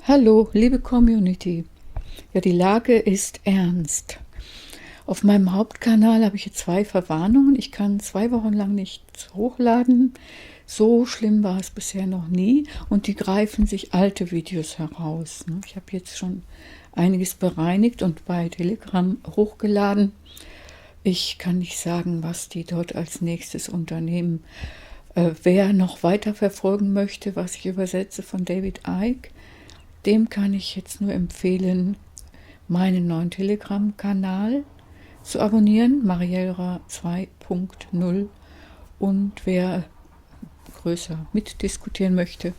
Hallo, liebe Community. Ja, die Lage ist ernst. Auf meinem Hauptkanal habe ich jetzt 2 Verwarnungen. Ich kann 2 Wochen lang nichts hochladen. So schlimm war es bisher noch nie. Und die greifen sich alte Videos heraus. Ich habe jetzt schon einiges bereinigt und bei Telegram hochgeladen. Ich kann nicht sagen, was die dort als nächstes unternehmen. Wer noch weiter verfolgen möchte, was ich übersetze von David Icke, dem kann ich jetzt nur empfehlen, meinen neuen Telegram-Kanal zu abonnieren, Marielra 2.0. Und wer größer mitdiskutieren möchte,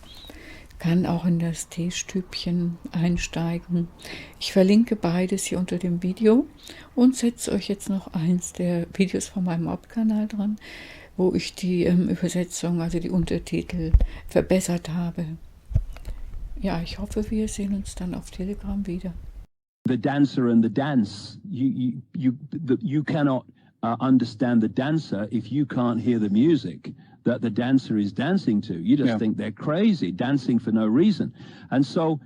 kann auch in das Teestübchen einsteigen. Ich verlinke beides hier unter dem Video und setze euch jetzt noch eins der Videos von meinem Hauptkanal dran, wo ich die Übersetzung, also die Untertitel, verbessert habe. Ja, ich hoffe, wir sehen uns dann auf Telegram wieder. The dancer and the dance. You cannot understand the dancer if you can't hear the music that the dancer is dancing to. You just think they're crazy, dancing for no reason. And so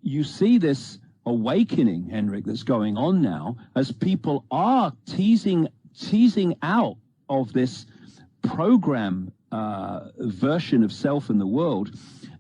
you see this awakening, Henrik, that's going on now as people are teasing out of this program version of self in the world.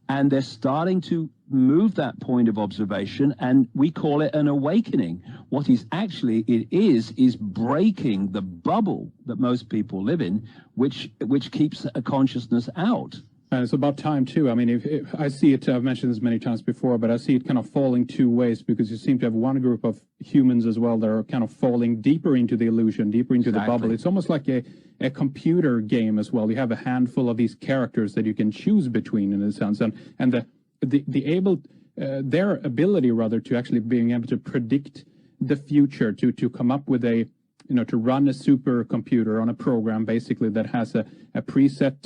And they're starting to move that point of observation, and we call it an awakening. What it is breaking the bubble that most people live in, which keeps a consciousness out. And it's about time, too. I mean, if I see it, I've mentioned this many times before, but I see it kind of falling 2 ways, because you seem to have one group of humans as well that are kind of falling deeper into the illusion, deeper into the bubble. It's almost like a computer game as well. You have a handful of these characters that you can choose between, in a sense, and their ability rather to actually being able to predict the future, to come up with to run a supercomputer on a program basically that has a preset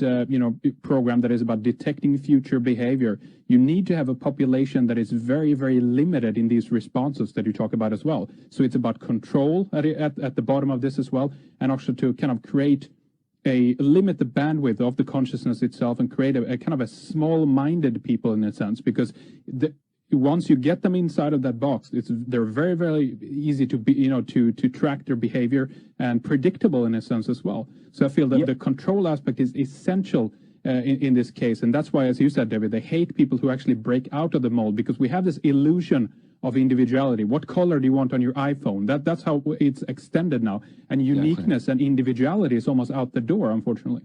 program that is about detecting future behavior. You need to have a population that is very, very limited in these responses that you talk about as well. So it's about control at the bottom of this as well, and also to kind of limit the bandwidth of the consciousness itself and create a kind of a small-minded people in a sense, because once you get them inside of that box, they're very, very easy to be, to track their behavior and predictable in a sense as well. So I feel that the control aspect is essential in this case. And that's why, as you said, David, they hate people who actually break out of the mold, because we have this illusion of individuality. What color do you want on your iPhone? That's how it's extended now. And uniqueness and individuality is almost out the door, unfortunately.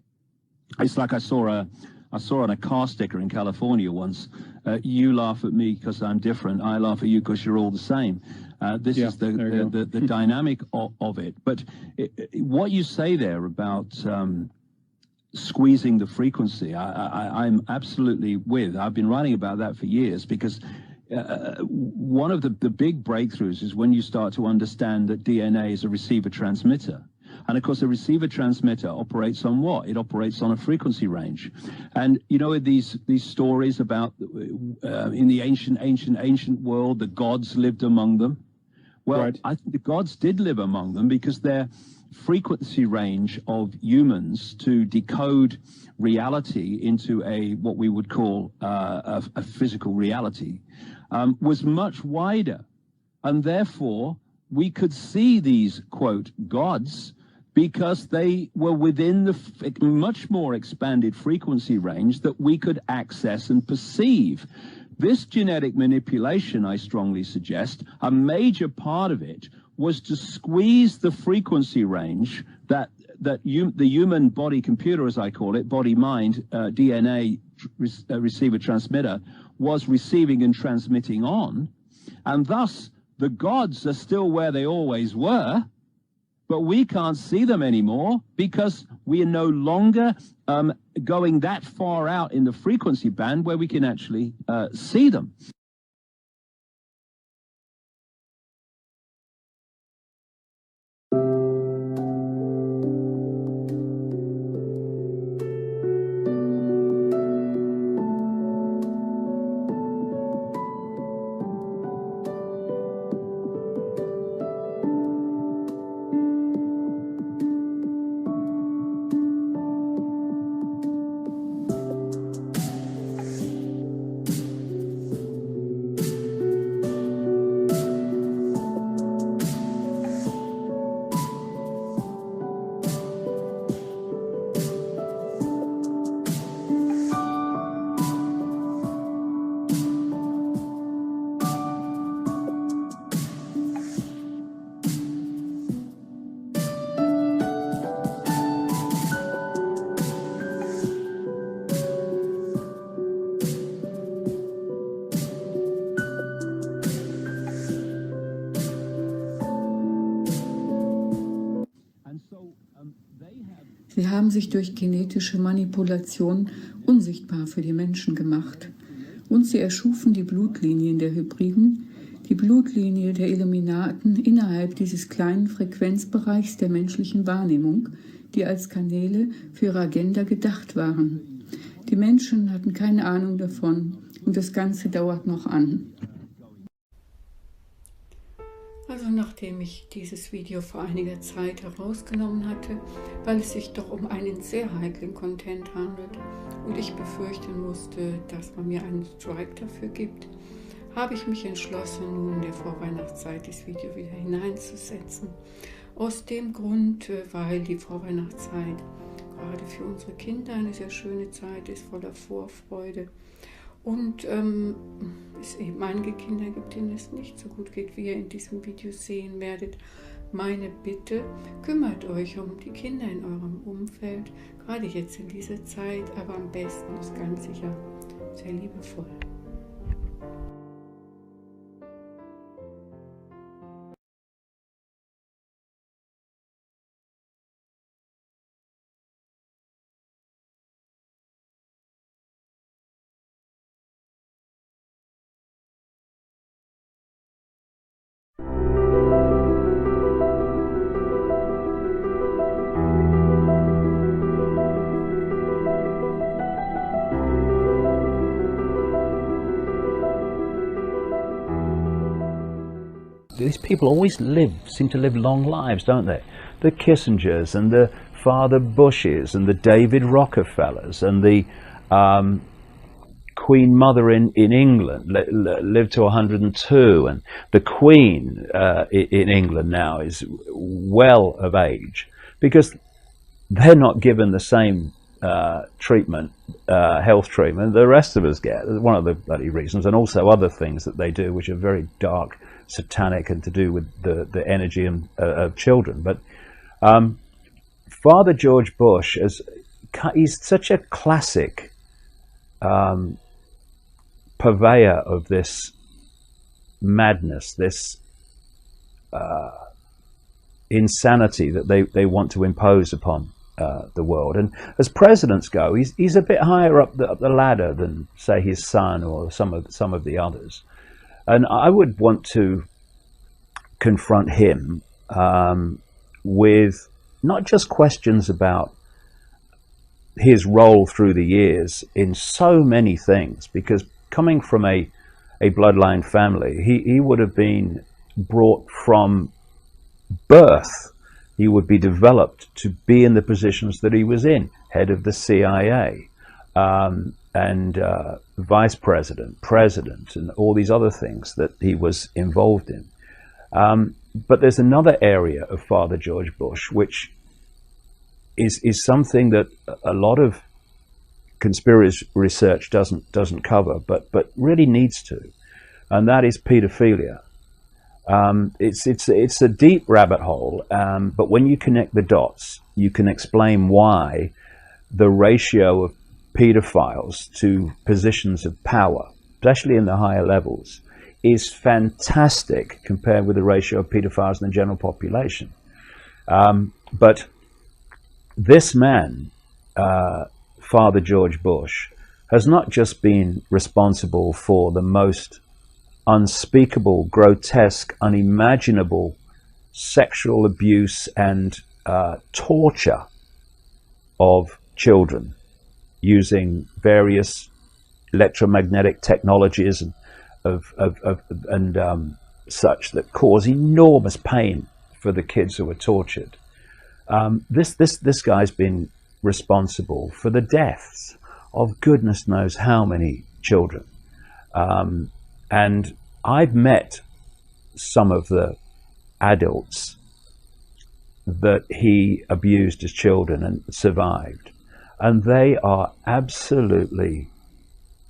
It's like I saw on a car sticker in California once, you laugh at me because I'm different, I laugh at you because you're all the same. This is the dynamic of it. But what you say there about squeezing the frequency, I'm absolutely with. I've been writing about that for years, because one of the big breakthroughs is when you start to understand that DNA is a receiver-transmitter. And of course, a receiver-transmitter operates on what? It operates on a frequency range. And these stories about in the ancient world, the gods lived among them. Well, I think the gods did live among them, because their frequency range of humans to decode reality into what we would call a physical reality was much wider. And therefore, we could see these, quote, gods, because they were within the much more expanded frequency range that we could access and perceive. This genetic manipulation, I strongly suggest, a major part of it was to squeeze the frequency range that the human body computer, as I call it, body-mind, DNA receiver-transmitter, was receiving and transmitting on. And thus, the gods are still where they always were, but we can't see them anymore, because we are no longer going that far out in the frequency band where we can actually see them. Sie haben sich durch genetische Manipulation unsichtbar für die Menschen gemacht. Und sie erschufen die Blutlinien der Hybriden, die Blutlinie der Illuminaten innerhalb dieses kleinen Frequenzbereichs der menschlichen Wahrnehmung, die als Kanäle für ihre Agenda gedacht waren. Die Menschen hatten keine Ahnung davon und das Ganze dauert noch an. Also nachdem ich dieses Video vor einiger Zeit herausgenommen hatte, weil es sich doch um einen sehr heiklen Content handelt und ich befürchten musste, dass man mir einen Strike dafür gibt, habe ich mich entschlossen, nun in der Vorweihnachtszeit das Video wieder hineinzusetzen. Aus dem Grund, weil die Vorweihnachtszeit gerade für unsere Kinder eine sehr schöne Zeit ist, voller Vorfreude. Und es eben einige Kinder gibt, denen es nicht so gut geht, wie ihr in diesem Video sehen werdet. Meine Bitte, kümmert euch um die Kinder in eurem Umfeld, gerade jetzt in dieser Zeit, aber am besten ist ganz sicher sehr liebevoll. These people always seem to live long lives, don't they? The Kissingers and the Father Bushes and the David Rockefellers and the Queen Mother in England lived to 102, and the Queen in England now is well of age because they're not given the same treatment, health treatment the rest of us get. One of the bloody reasons, and also other things that they do which are very dark, satanic, and to do with the energy of children. But Father George Bush, he's such a classic purveyor of this madness, this insanity that they want to impose upon the world. And as presidents go, he's a bit higher up the ladder than, say, his son or some of the others. And I would want to confront him with not just questions about his role through the years in so many things, because coming from a bloodline family, he would have been brought from birth. He would be developed to be in the positions that he was in, head of the CIA, and vice president, president, and all these other things that he was involved in. But there's another area of Father George Bush, which is something that a lot of conspiracy research doesn't cover, but really needs to, and that is pedophilia. It's a deep rabbit hole, but when you connect the dots, you can explain why the ratio of pedophiles to positions of power, especially in the higher levels, is fantastic compared with the ratio of pedophiles in the general population. But this man, Father George Bush, has not just been responsible for the most unspeakable, grotesque, unimaginable sexual abuse and torture of children using various electromagnetic technologies and such that cause enormous pain for the kids who are tortured. This guy's been responsible for the deaths of goodness knows how many children. And I've met some of the adults that he abused as children and survived, and they are absolutely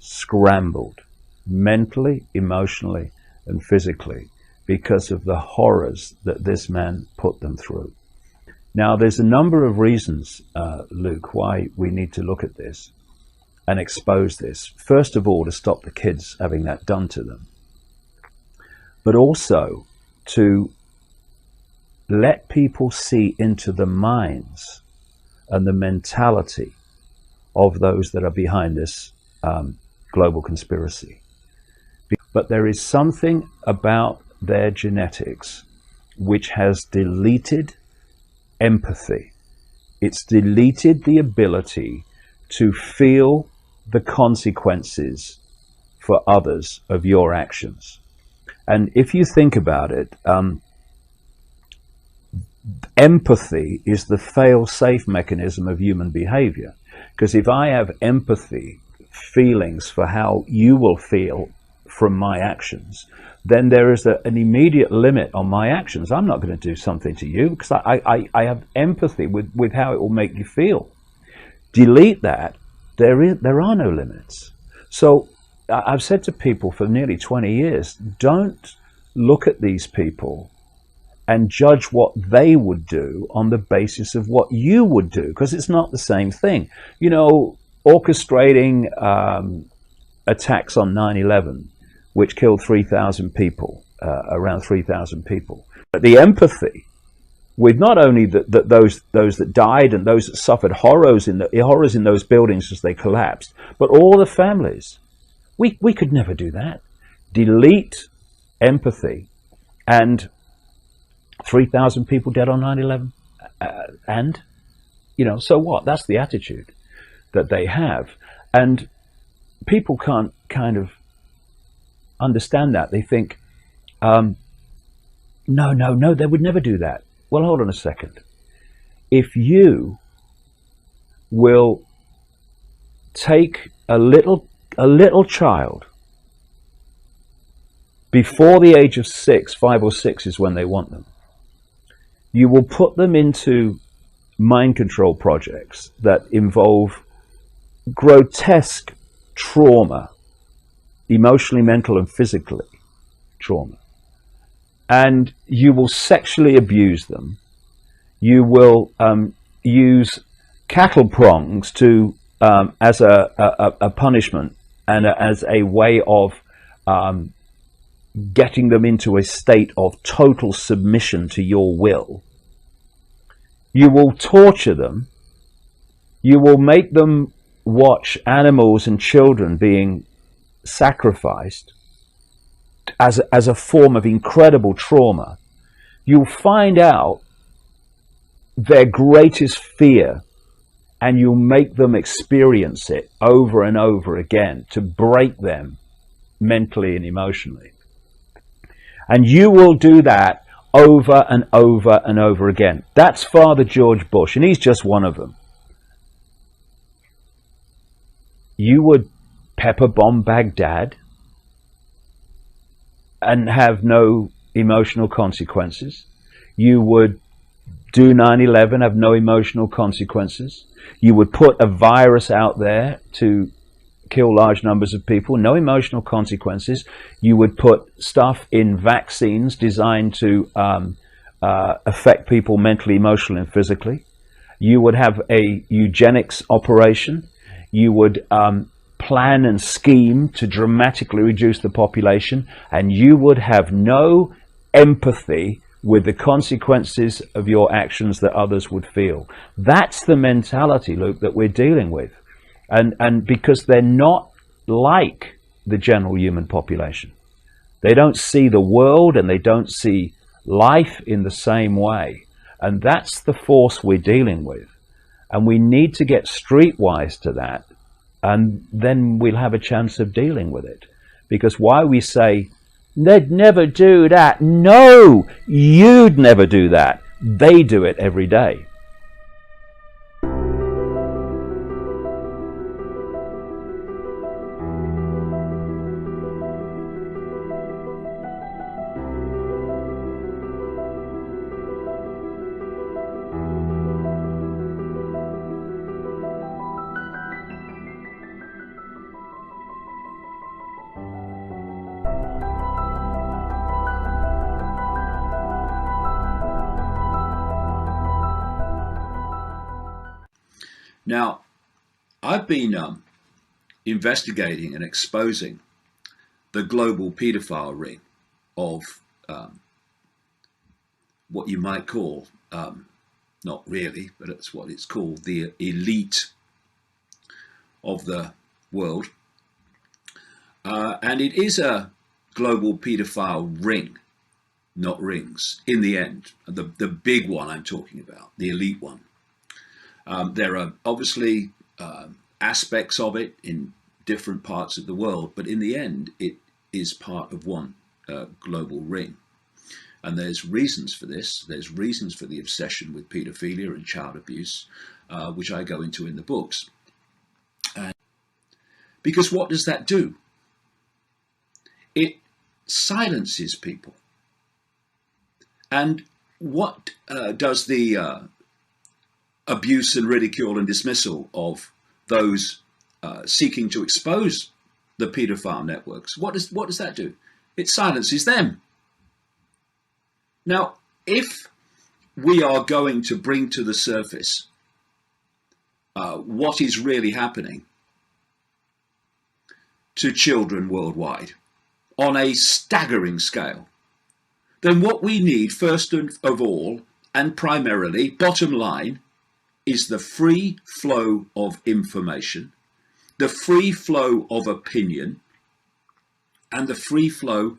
scrambled mentally, emotionally, and physically because of the horrors that this man put them through. Now, there's a number of reasons, Luke, why we need to look at this and expose this. First of all, to stop the kids having that done to them, but also to let people see into the minds and the mentality of those that are behind this global conspiracy. But there is something about their genetics which has deleted empathy. It's deleted the ability to feel the consequences for others of your actions. And if you think about it, empathy is the fail-safe mechanism of human behavior. Because if I have empathy, feelings for how you will feel from my actions, then there is an immediate limit on my actions. I'm not going to do something to you because I have empathy with how it will make you feel. Delete that, there are no limits. So I've said to people for nearly 20 years, don't look at these people and judge what they would do on the basis of what you would do, because it's not the same thing. You know, orchestrating attacks on 9/11, which killed 3,000 people, around 3,000 people. But the empathy with not only those that died and those that suffered horrors in those buildings as they collapsed, but all the families. We could never do that. Delete empathy, and 3,000 people dead on 9/11, and you know, so what? That's the attitude that they have, and people can't kind of understand that. They think, no, they would never do that. Well, hold on a second. If you will take a little child before the age of 6, 5 or 6 is when they want them, you will put them into mind control projects that involve grotesque trauma, emotionally, mental and physically trauma. And you will sexually abuse them. You will use cattle prongs to as a punishment and as a way of getting them into a state of total submission to your will. You will torture them. You will make them watch animals and children being sacrificed as a form of incredible trauma. You'll find out their greatest fear, and you'll make them experience it over and over again to break them mentally and emotionally. And you will do that over and over and over again. That's Father George Bush, and he's just one of them. You would pepper bomb Baghdad and have no emotional consequences. You would do 9/11, have no emotional consequences. You would put a virus out there to kill large numbers of people, no emotional consequences. You would put stuff in vaccines designed to affect people mentally, emotionally, and physically. You would have a eugenics operation. You would plan and scheme to dramatically reduce the population, and you would have no empathy with the consequences of your actions that others would feel. That's the mentality, Luke, that we're dealing with. And because they're not like the general human population. They don't see the world and they don't see life in the same way. And that's the force we're dealing with. And we need to get streetwise to that. And then we'll have a chance of dealing with it. Because why we say, they'd never do that. No, you'd never do that. They do it every day. Now, I've been investigating and exposing the global paedophile ring of what you might call not really, but that's what it's called, the elite of the world. And it is a global paedophile ring, not rings, in the end. The big one I'm talking about, the elite one. There are obviously aspects of it in different parts of the world, but in the end, it is part of one global ring. And there's reasons for this. There's reasons for the obsession with paedophilia and child abuse, which I go into in the books. Because what does that do? It silences people. And what does the abuse and ridicule and dismissal of those seeking to expose the paedophile networks, what does that do? It silences them. Now, if we are going to bring to the surface what is really happening to children worldwide on a staggering scale, then what we need first of all, and primarily, bottom line, is the free flow of information, the free flow of opinion, and the free flow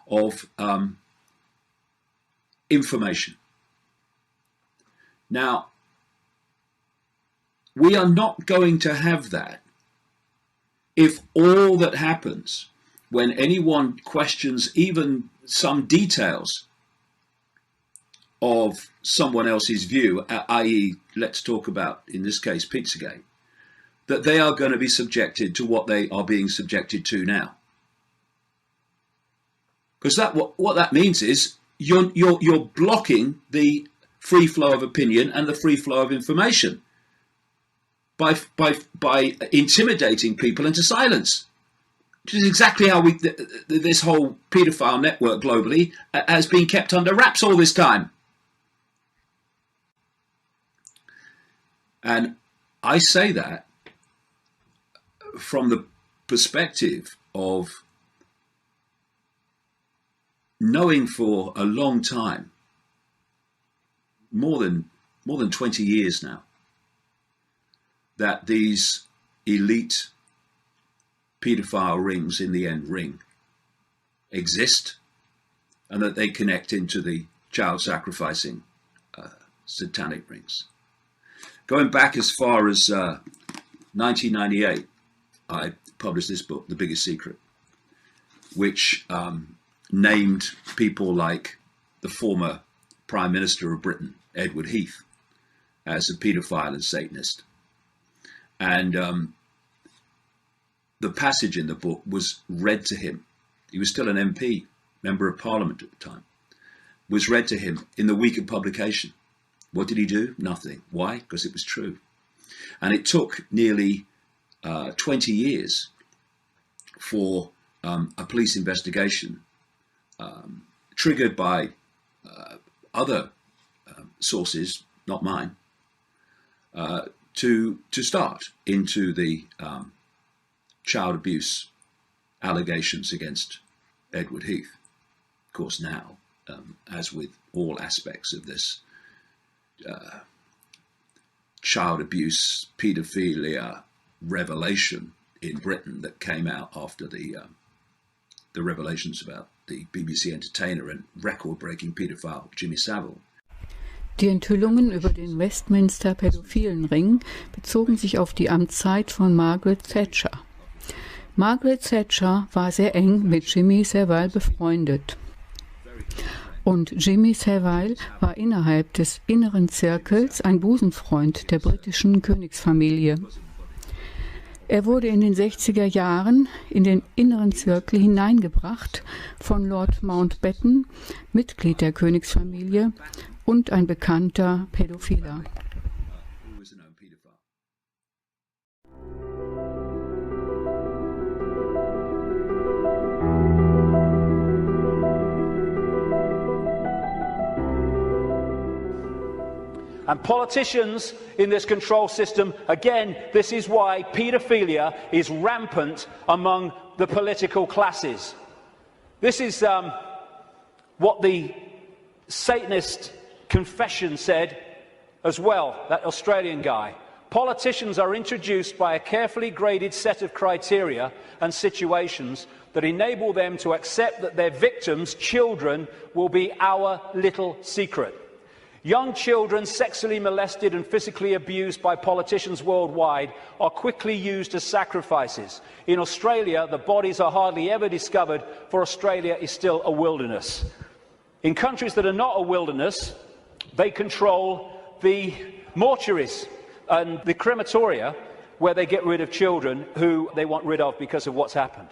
of information. Now, we are not going to have that if all that happens when anyone questions even some details of someone else's view, i.e., let's talk about, in this case, Pizzagate, that they are going to be subjected to what they are being subjected to now. Because what that means is you're blocking the free flow of opinion and the free flow of information by intimidating people into silence, which is exactly how this whole paedophile network globally has been kept under wraps all this time. And I say that from the perspective of knowing for a long time, more than 20 years now, that these elite paedophile rings, in the end ring, exist, and that they connect into the child sacrificing satanic rings. Going back as far as 1998, I published this book, The Biggest Secret, which named people like the former Prime Minister of Britain, Edward Heath, as a paedophile and Satanist. And the passage in the book was read to him. He was still an MP, Member of Parliament at the time. Was read to him in the week of publication. What did he do? Nothing. Why? Because it was true. And it took nearly 20 years for a police investigation triggered by other sources, not mine, to start into the child abuse allegations against Edward Heath. Of course, now, as with all aspects of this child abuse, paedophilia revelation in Britain that came out after the revelations about the BBC entertainer and record-breaking paedophile Jimmy Savile. Die Enthüllungen über den Westminster-Pädophilenring bezogen sich auf die Amtszeit von Margaret Thatcher. Margaret Thatcher war sehr eng mit Jimmy Savile befreundet. Und Jimmy Savile war innerhalb des inneren Zirkels ein Busenfreund der britischen Königsfamilie. Er wurde in den 60er Jahren in den inneren Zirkel hineingebracht von Lord Mountbatten, Mitglied der Königsfamilie und ein bekannter Pädophiler. And politicians in this control system, again, this is why paedophilia is rampant among the political classes. This is what the Satanist confession said as well, that Australian guy. Politicians are introduced by a carefully graded set of criteria and situations that enable them to accept that their victims, children, will be our little secret. Young children sexually molested and physically abused by politicians worldwide are quickly used as sacrifices. In Australia, the bodies are hardly ever discovered, for Australia is still a wilderness. In countries that are not a wilderness, they control the mortuaries and the crematoria where they get rid of children who they want rid of because of what's happened.